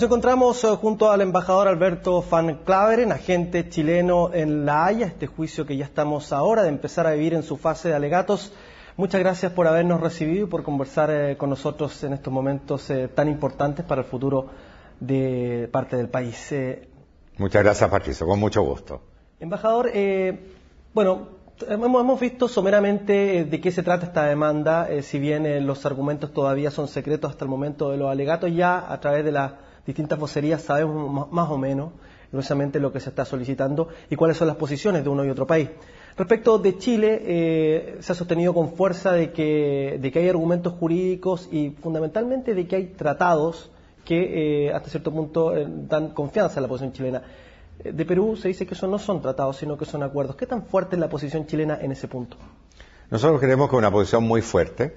encontramos junto al embajador Alberto Van Klaveren, agente chileno en La Haya, este juicio que ya estamos ahora de empezar a vivir en su fase de alegatos. Muchas gracias por habernos recibido y por conversar con nosotros en estos momentos tan importantes para el futuro de parte del país. Muchas gracias, Patricio, con mucho gusto. Embajador, hemos visto someramente de qué se trata esta demanda, si bien los argumentos todavía son secretos hasta el momento de los alegatos, ya a través de las distintas vocerías sabemos más o menos precisamente lo que se está solicitando y cuáles son las posiciones de uno y otro país. Respecto de Chile, se ha sostenido con fuerza de que hay argumentos jurídicos y fundamentalmente de que hay tratados que hasta cierto punto dan confianza a la posición chilena. De Perú se dice que eso no son tratados, sino que son acuerdos. ¿Qué tan fuerte es la posición chilena en ese punto? Nosotros creemos que es una posición muy fuerte.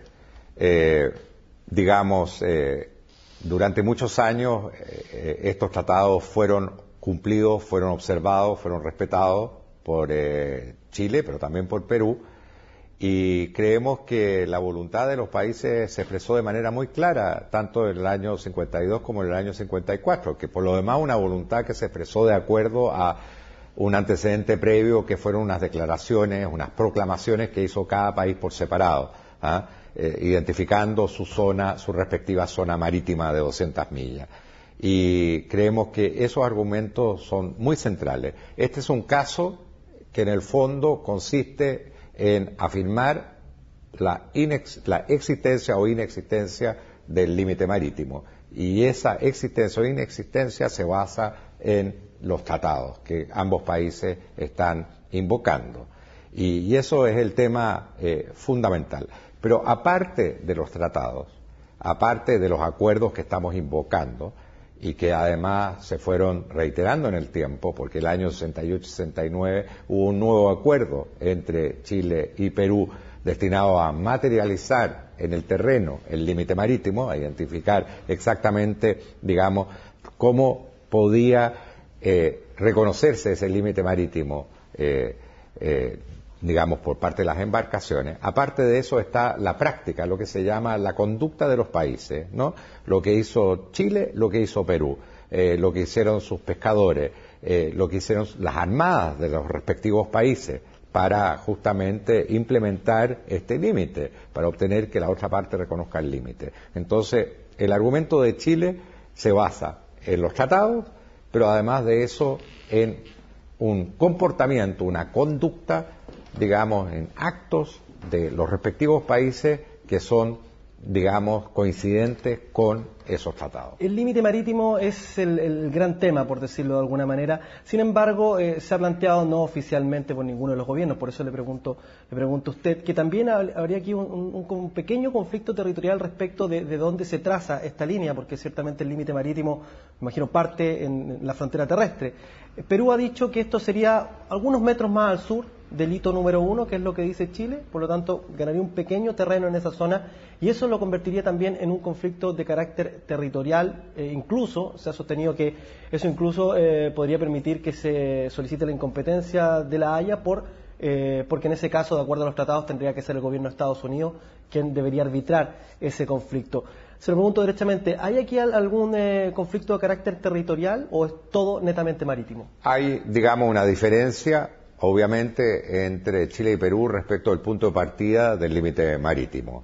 Durante muchos años estos tratados fueron cumplidos, fueron observados, fueron respetados por Chile, pero también por Perú. Y creemos que la voluntad de los países se expresó de manera muy clara, tanto en el año 52 como en el año 54, que por lo demás una voluntad que se expresó de acuerdo a un antecedente previo que fueron unas declaraciones, unas proclamaciones que hizo cada país por separado, identificando su zona, su respectiva zona marítima de 200 millas. Y creemos que esos argumentos son muy centrales. Este es un caso que en el fondo consiste en afirmar la existencia o inexistencia del límite marítimo. Y esa existencia o inexistencia se basa en los tratados que ambos países están invocando. Y eso es el tema fundamental. Pero aparte de los tratados, aparte de los acuerdos que estamos invocando, y que además se fueron reiterando en el tiempo, porque el año 68-69 hubo un nuevo acuerdo entre Chile y Perú destinado a materializar en el terreno el límite marítimo, a identificar exactamente, digamos, cómo podía reconocerse ese límite marítimo, digamos, por parte de las embarcaciones. Aparte de eso está la práctica, lo que se llama la conducta de los países, ¿no? Lo que hizo Chile, lo que hizo Perú, lo que hicieron sus pescadores, lo que hicieron las armadas de los respectivos países para justamente implementar este límite, para obtener que la otra parte reconozca el límite. Entonces, el argumento de Chile se basa en los tratados, pero además de eso en un comportamiento, una conducta, digamos, en actos de los respectivos países que son, digamos, coincidentes con esos tratados. El límite marítimo es el gran tema, por decirlo de alguna manera. Sin embargo, se ha planteado no oficialmente por ninguno de los gobiernos. Por eso le pregunto a usted, que también habría aquí un pequeño conflicto territorial respecto de dónde se traza esta línea, porque ciertamente el límite marítimo, me imagino, parte en la frontera terrestre. Perú ha dicho que esto sería algunos metros más al sur del hito número 1, que es lo que dice Chile, por lo tanto ganaría un pequeño terreno en esa zona y eso lo convertiría también en un conflicto de carácter territorial. Incluso se ha sostenido que eso incluso podría permitir que se solicite la incompetencia de La Haya porque en ese caso, de acuerdo a los tratados, tendría que ser el gobierno de Estados Unidos quien debería arbitrar ese conflicto. Se lo pregunto derechamente, ¿hay aquí algún conflicto de carácter territorial o es todo netamente marítimo? Hay, digamos, una diferencia, obviamente, entre Chile y Perú respecto al punto de partida del límite marítimo.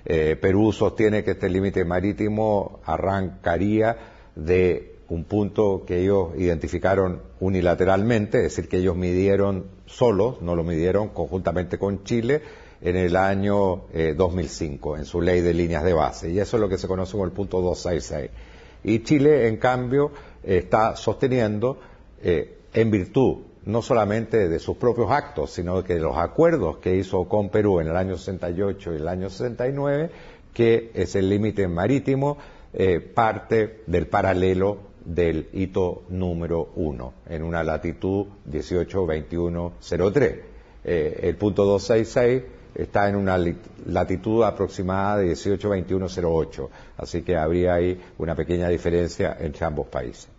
Perú sostiene que este límite marítimo arrancaría de un punto que ellos identificaron unilateralmente, es decir, que ellos midieron solos, no lo midieron conjuntamente con Chile, en el año 2005, en su ley de líneas de base, y eso es lo que se conoce como el punto 266. Y Chile, en cambio, está sosteniendo, en virtud no solamente de sus propios actos, sino que de los acuerdos que hizo con Perú en el año 68 y el año 69, que es el límite marítimo parte del paralelo del hito número 1, en una latitud 182103. El punto 266 está en una latitud aproximada de 182108, así que habría ahí una pequeña diferencia entre ambos países.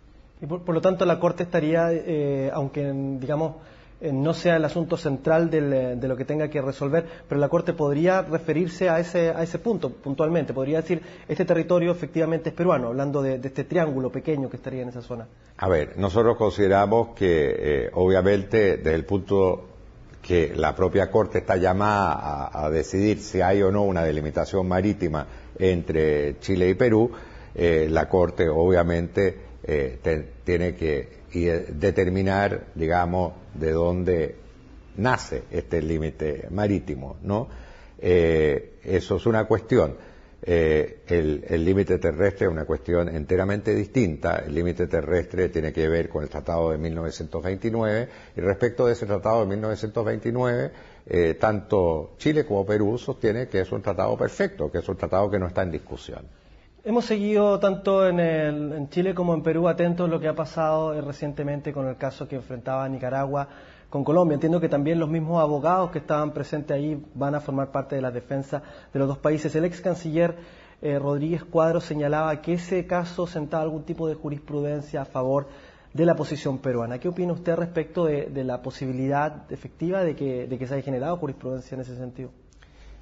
Y por lo tanto la Corte estaría, aunque digamos no sea el asunto central de lo que tenga que resolver, pero la Corte podría referirse a ese punto puntualmente, podría decir, este territorio efectivamente es peruano, hablando de este triángulo pequeño que estaría en esa zona. A ver, nosotros consideramos que obviamente desde el punto que la propia Corte está llamada a decidir si hay o no una delimitación marítima entre Chile y Perú, la Corte obviamente tiene que determinar, digamos, de dónde nace este límite marítimo, ¿no? Eso es una cuestión. El límite terrestre es una cuestión enteramente distinta. El límite terrestre tiene que ver con el Tratado de 1929 y respecto de ese Tratado de 1929, tanto Chile como Perú sostienen que es un tratado perfecto, que es un tratado que no está en discusión. Hemos seguido tanto en Chile como en Perú atentos a lo que ha pasado recientemente con el caso que enfrentaba Nicaragua con Colombia. Entiendo que también los mismos abogados que estaban presentes ahí van a formar parte de la defensa de los dos países. El ex canciller Rodríguez Cuadros señalaba que ese caso sentaba algún tipo de jurisprudencia a favor de la posición peruana. ¿Qué opina usted respecto de la posibilidad efectiva de que se haya generado jurisprudencia en ese sentido?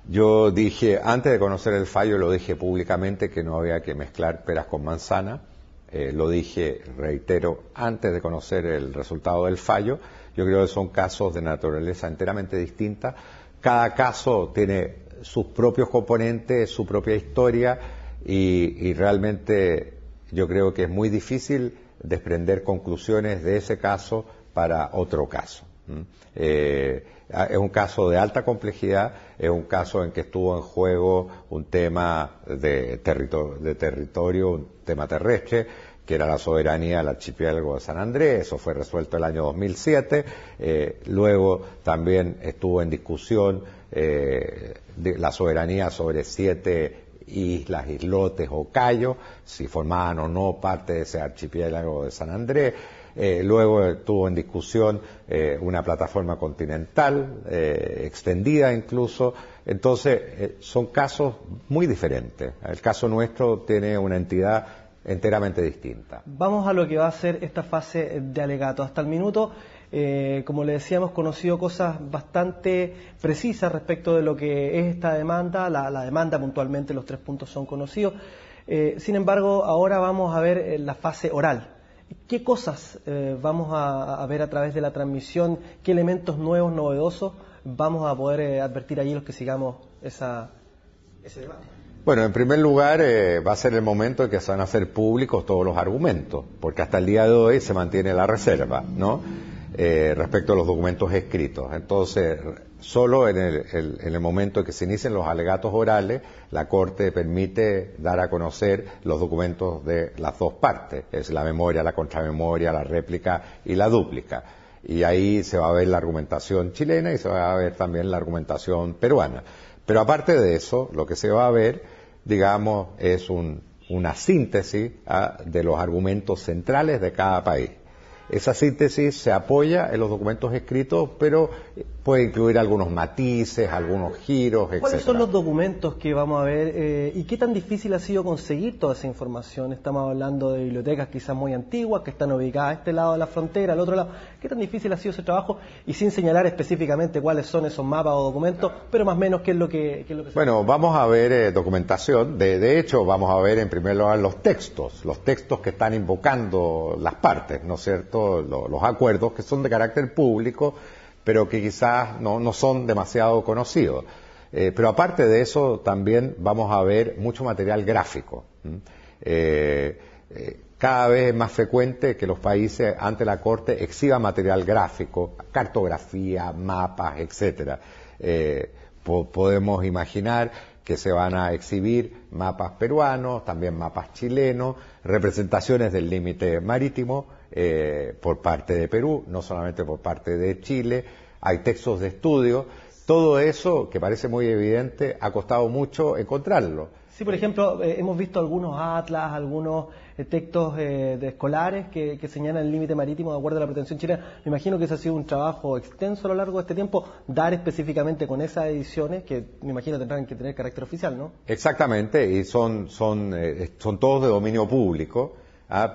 Yo dije, antes de conocer el fallo, lo dije públicamente que no había que mezclar peras con manzana. Lo dije, reitero, antes de conocer el resultado del fallo. Yo creo que son casos de naturaleza enteramente distinta. Cada caso tiene sus propios componentes, su propia historia y realmente yo creo que es muy difícil desprender conclusiones de ese caso para otro caso. Es un caso de alta complejidad, es un caso en que estuvo en juego un tema de territorio, un tema terrestre, que era la soberanía del archipiélago de San Andrés. Eso fue resuelto el año 2007. Luego también estuvo en discusión la soberanía sobre 7 islas, islotes o cayos, si formaban o no parte de ese archipiélago de San Andrés. Luego estuvo en discusión una plataforma continental, extendida incluso. Entonces, son casos muy diferentes. El caso nuestro tiene una entidad enteramente distinta. Vamos a lo que va a ser esta fase de alegato. Hasta el minuto, como le decíamos, conocido cosas bastante precisas respecto de lo que es esta demanda. La demanda puntualmente, los 3 puntos son conocidos. Sin embargo, ahora vamos a ver la fase oral. ¿Qué cosas vamos a ver a través de la transmisión? ¿Qué elementos nuevos, novedosos vamos a poder advertir allí los que sigamos ese debate? Bueno, en primer lugar, va a ser el momento en que se van a hacer públicos todos los argumentos, porque hasta el día de hoy se mantiene la reserva, ¿no? Respecto a los documentos escritos. Entonces, solo en el momento en que se inicien los alegatos orales, la Corte permite dar a conocer los documentos de las dos partes, es la memoria, la contramemoria, la réplica y la dúplica. Y ahí se va a ver la argumentación chilena y se va a ver también la argumentación peruana. Pero aparte de eso, lo que se va a ver, digamos, es una síntesis de los argumentos centrales de cada país. Esa síntesis se apoya en los documentos escritos, pero puede incluir algunos matices, algunos giros, etc. ¿Cuáles son los documentos que vamos a ver y qué tan difícil ha sido conseguir toda esa información? Estamos hablando de bibliotecas quizás muy antiguas que están ubicadas a este lado de la frontera, al otro lado. ¿Qué tan difícil ha sido ese trabajo? Y sin señalar específicamente cuáles son esos mapas o documentos, pero más o menos qué es lo que se... Bueno, vamos a ver documentación. De hecho, vamos a ver en primer lugar los textos que están invocando las partes, ¿no es cierto? Los acuerdos que son de carácter público, pero que quizás no son demasiado conocidos. Pero aparte de eso, también vamos a ver mucho material gráfico. Cada vez es más frecuente que los países ante la Corte exhiban material gráfico, cartografía, mapas, etcétera. Podemos imaginar que se van a exhibir mapas peruanos, también mapas chilenos, representaciones del límite marítimo por parte de Perú, no solamente por parte de Chile. Hay textos de estudio. Todo eso, que parece muy evidente, ha costado mucho encontrarlo. Sí, por ejemplo, hemos visto algunos atlas, algunos textos de escolares que señalan el límite marítimo de acuerdo a la pretensión chilena. Me imagino que ese ha sido un trabajo extenso a lo largo de este tiempo, dar específicamente con esas ediciones que me imagino tendrán que tener carácter oficial, ¿no? Exactamente, y son todos de dominio público.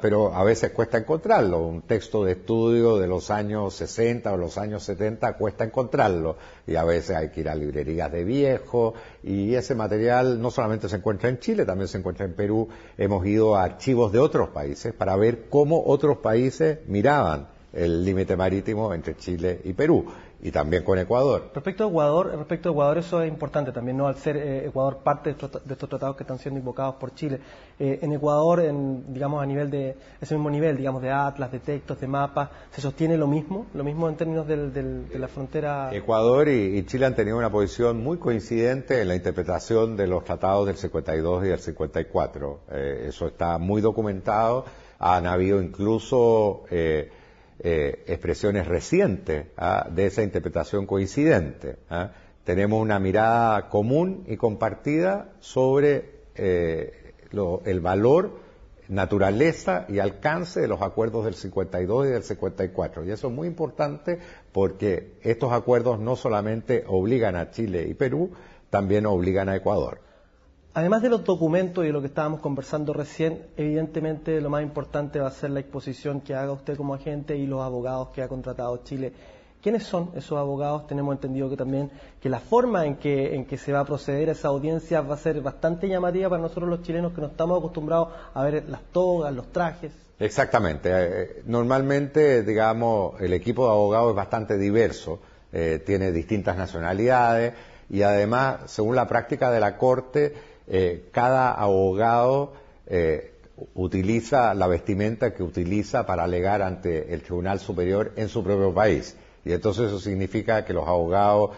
pero a veces cuesta encontrarlo. Un texto de estudio de los años 60 o los años 70 cuesta encontrarlo, y a veces hay que ir a librerías de viejo, y ese material no solamente se encuentra en Chile, también se encuentra en Perú. Hemos ido a archivos de otros países para ver cómo otros países miraban el límite marítimo entre Chile y Perú, y también con Ecuador. Respecto a Ecuador, eso es importante también, ¿no? Al ser Ecuador parte de estos tratados que están siendo invocados por Chile. En Ecuador, digamos a nivel de ese mismo nivel, digamos de atlas, de textos, de mapas, ¿se sostiene lo mismo en términos de la frontera? Ecuador y Chile han tenido una posición muy coincidente en la interpretación de los tratados del 52 y del 54. Eso está muy documentado. Han habido incluso expresiones recientes de esa interpretación coincidente. Tenemos una mirada común y compartida sobre el valor, naturaleza y alcance de los acuerdos del 52 y del 54. Y eso es muy importante porque estos acuerdos no solamente obligan a Chile y Perú, también obligan a Ecuador. Además de los documentos y de lo que estábamos conversando recién, evidentemente lo más importante va a ser la exposición que haga usted como agente y los abogados que ha contratado Chile. ¿Quiénes son esos abogados? Tenemos entendido que también que la forma en que se va a proceder a esa audiencia va a ser bastante llamativa para nosotros los chilenos, que no estamos acostumbrados a ver las togas, los trajes. Exactamente. Normalmente, digamos, el equipo de abogados es bastante diverso, tiene distintas nacionalidades, y además, según la práctica de la Corte, cada abogado utiliza la vestimenta que utiliza para alegar ante el Tribunal Superior en su propio país. Y entonces eso significa que los abogados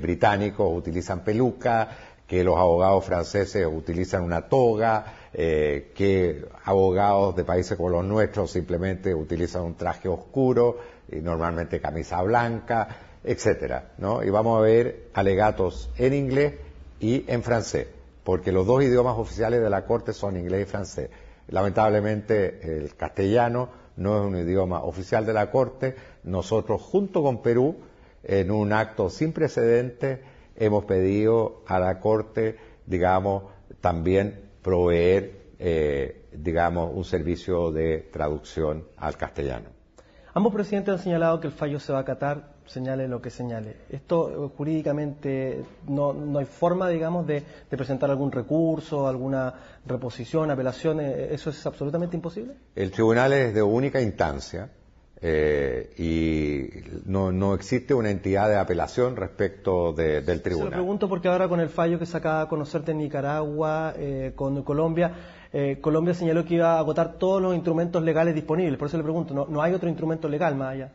británicos utilizan peluca, que los abogados franceses utilizan una toga, que abogados de países como los nuestros simplemente utilizan un traje oscuro y normalmente camisa blanca, etcétera, ¿no? Y vamos a ver alegatos en inglés y en francés, porque los dos idiomas oficiales de la Corte son inglés y francés. Lamentablemente el castellano no es un idioma oficial de la Corte. Nosotros, junto con Perú, en un acto sin precedentes, hemos pedido a la Corte, digamos, también proveer, digamos, un servicio de traducción al castellano. Ambos presidentes han señalado que el fallo se va a acatar, señale lo que señale. Esto jurídicamente no hay forma, digamos, de presentar algún recurso, alguna reposición, apelación. ¿Eso es absolutamente imposible? El tribunal es de única instancia y no existe una entidad de apelación respecto del tribunal. Se lo pregunto porque ahora con el fallo que se acaba de conocer de Nicaragua con Colombia, Colombia señaló que iba a agotar todos los instrumentos legales disponibles. Por eso le pregunto, ¿no hay otro instrumento legal más allá?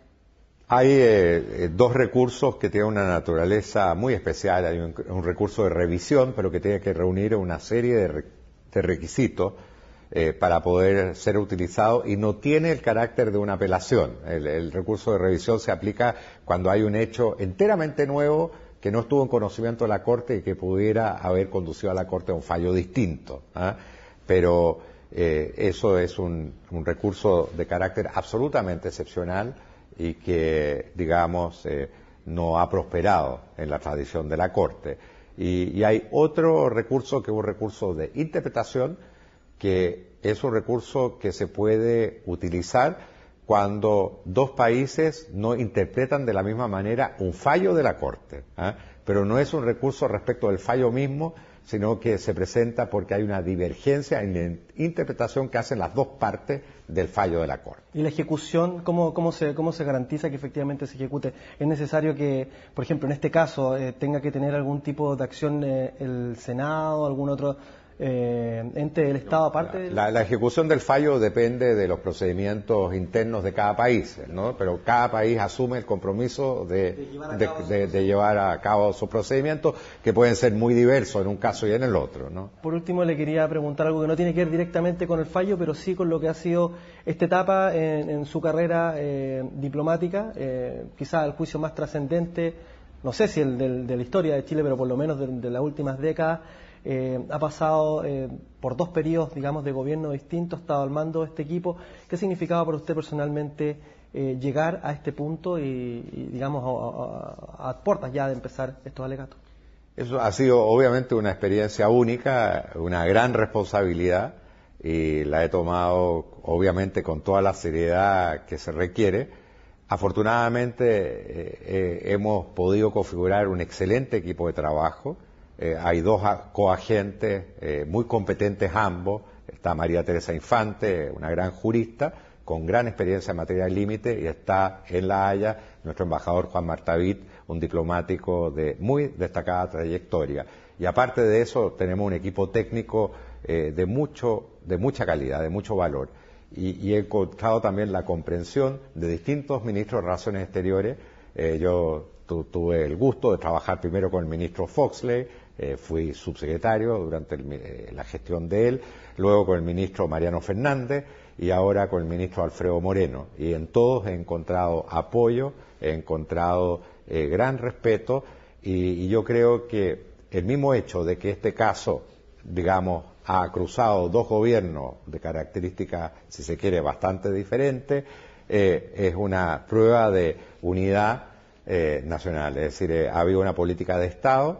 Hay dos recursos que tienen una naturaleza muy especial. Hay un recurso de revisión, pero que tiene que reunir una serie de requisitos para poder ser utilizado, y no tiene el carácter de una apelación. El recurso de revisión se aplica cuando hay un hecho enteramente nuevo que no estuvo en conocimiento de la Corte y que pudiera haber conducido a la Corte a un fallo distinto. Pero eso es un recurso de carácter absolutamente excepcional y que, digamos, no ha prosperado en la tradición de la Corte. Y hay otro recurso que es un recurso de interpretación, que es un recurso que se puede utilizar cuando dos países no interpretan de la misma manera un fallo de la Corte. Pero no es un recurso respecto del fallo mismo, sino que se presenta porque hay una divergencia en la interpretación que hacen las dos partes del fallo de la Corte. ¿Y la ejecución, cómo se garantiza que efectivamente se ejecute? ¿Es necesario que, por ejemplo, en este caso, tenga que tener algún tipo de acción el Senado, algún otro ente del Estado aparte? La ejecución del fallo depende de los procedimientos internos de cada país, ¿no? Pero cada país asume el compromiso de llevar a cabo sus procedimientos, que pueden ser muy diversos en un caso y en el otro, ¿no? Por último, le quería preguntar algo que no tiene que ver directamente con el fallo, pero sí con lo que ha sido esta etapa en su carrera diplomática, quizás el juicio más trascendente, no sé si el de la historia de Chile, pero por lo menos de las últimas décadas. Ha pasado por dos periodos, digamos, de gobierno distintos, ha estado al mando de este equipo. ¿Qué significaba para usted personalmente llegar a este punto y digamos, a puertas ya de empezar estos alegatos? Eso ha sido obviamente una experiencia única, una gran responsabilidad, y la he tomado obviamente con toda la seriedad que se requiere. Afortunadamente hemos podido configurar un excelente equipo de trabajo. Hay dos coagentes muy competentes ambos. Está María Teresa Infante, una gran jurista con gran experiencia en materia de límite, y está en La Haya nuestro embajador Juan Martavit, un diplomático de muy destacada trayectoria. Y aparte de eso tenemos un equipo técnico de mucha calidad, de mucho valor. Y he encontrado también la comprensión de distintos ministros de Relaciones Exteriores. Yo tuve el gusto de trabajar primero con el ministro Foxley, fui subsecretario durante la gestión de él, luego con el ministro Mariano Fernández y ahora con el ministro Alfredo Moreno. Y en todos he encontrado apoyo, he encontrado gran respeto, y yo creo que el mismo hecho de que este caso, digamos, ha cruzado dos gobiernos de características, si se quiere, bastante diferentes, es una prueba de unidad nacional. Es decir, ha habido una política de Estado.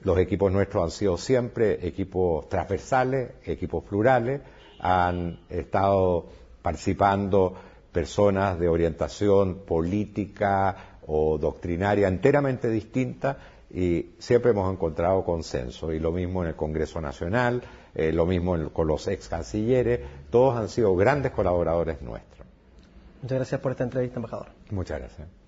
Los equipos nuestros han sido siempre equipos transversales, equipos plurales. Han estado participando personas de orientación política o doctrinaria enteramente distinta, y siempre hemos encontrado consenso, y lo mismo en el Congreso Nacional, lo mismo con los ex cancilleres. Todos han sido grandes colaboradores nuestros. Muchas gracias por esta entrevista, embajador. Muchas gracias.